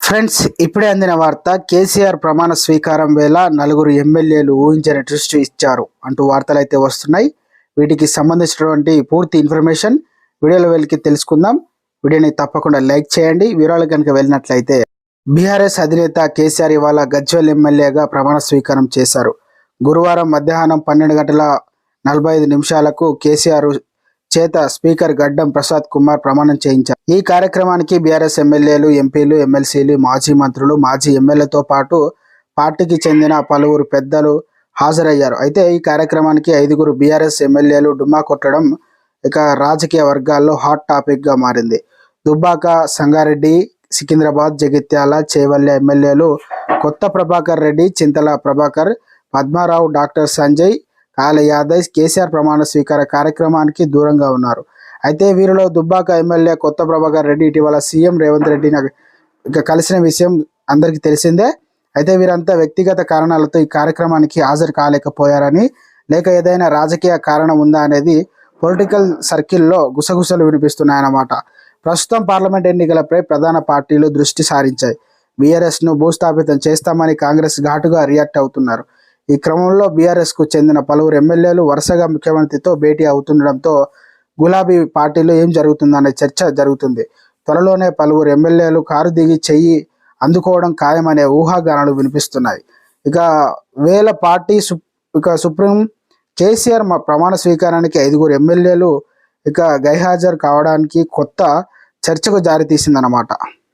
Friends, ఇప్పుడే అందిన వార్త. కేసీఆర్ ప్రమాణ స్వీకారం వేళ నలుగురు ఎమ్మెల్యేలు ఊహించని ట్విస్ట్ ఇచ్చారు అంటూ వార్తలు అయితే వస్తున్నాయి. వీటికి సంబంధించినటువంటి పూర్తి ఇన్ఫర్మేషన్ వీడియోలో వెళ్ళి తెలుసుకుందాం. వీడియోని తప్పకుండా లైక్ చేయండి. వివరాలు కనుక వెళ్ళినట్లయితే, బీఆర్ఎస్ అధినేత కేసీఆర్ ఇవాళ గజ్వేల్ ఎమ్మెల్యేగా ప్రమాణ స్వీకారం చేశారు. గురువారం మధ్యాహ్నం 12:45 కేసీఆర్ చేత స్పీకర్ గడ్డం ప్రసాద్ కుమార్ ప్రమాణం చేయించారు. ఈ కార్యక్రమానికి బీఆర్ఎస్ ఎమ్మెల్యేలు, ఎంపీలు, ఎమ్మెల్సీలు, మాజీ మంత్రులు, మాజీ ఎమ్మెల్యేతో పాటు పార్టీకి చెందిన పలువురు పెద్దలు హాజరయ్యారు. అయితే ఈ కార్యక్రమానికి 5గురు బీఆర్ఎస్ ఎమ్మెల్యేలు డుమ్మా కొట్టడం ఇక రాజకీయ వర్గాల్లో హాట్ టాపిక్ గా మారింది. దుబ్బాక, సంగారెడ్డి, సికింద్రాబాద్, జగిత్యాల, చేవెళ్ల ఎమ్మెల్యేలు కొత్త ప్రభాకర్ రెడ్డి, చింతల ప్రభాకర్, పద్మారావు, డాక్టర్ సంజయ్, కాళ యాదవ్ కేసీఆర్ ప్రమాణ స్వీకార కార్యక్రమానికి దూరంగా ఉన్నారు. అయితే వీరిలో దుబ్బాక ఎమ్మెల్యే కొత్త ప్రభాకర్ రెడ్డి ఇటీవల సీఎం రేవంత్ రెడ్డిని కలిసిన విషయం అందరికీ తెలిసిందే. అయితే వీరంతా వ్యక్తిగత కారణాలతో ఈ కార్యక్రమానికి హాజరు కాలేకపోయారని, లేక ఏదైనా రాజకీయ కారణం ఉందా అనేది పొలిటికల్ సర్కిల్లో గుసగుసలు వినిపిస్తున్నాయన్నమాట. ప్రస్తుతం పార్లమెంట్ ఎన్నికలపై ప్రధాన పార్టీలు దృష్టి సారించాయి. బీఆర్ఎస్ను భూస్థాపితం చేస్తామని కాంగ్రెస్ ఘాటుగా రియాక్ట్ అవుతున్నారు. ఈ క్రమంలో బీఆర్ఎస్కు చెందిన పలువురు ఎమ్మెల్యేలు వరుసగా ముఖ్యమంత్రితో భేటీ అవుతుండడంతో గులాబీ పార్టీలో ఏం జరుగుతుందనే చర్చ జరుగుతుంది. త్వరలోనే పలువురు ఎమ్మెల్యేలు కారు దిగి చెయ్యి అందుకోవడం ఖాయమనే ఊహాగానాలు వినిపిస్తున్నాయి. ఇక వేళ పార్టీ సుప్రీం కేసీఆర్ ప్రమాణ స్వీకారానికి 5గురు ఎమ్మెల్యేలు గైహాజరు కావడానికి కొత్త చర్చకు దారితీసిందన్నమాట.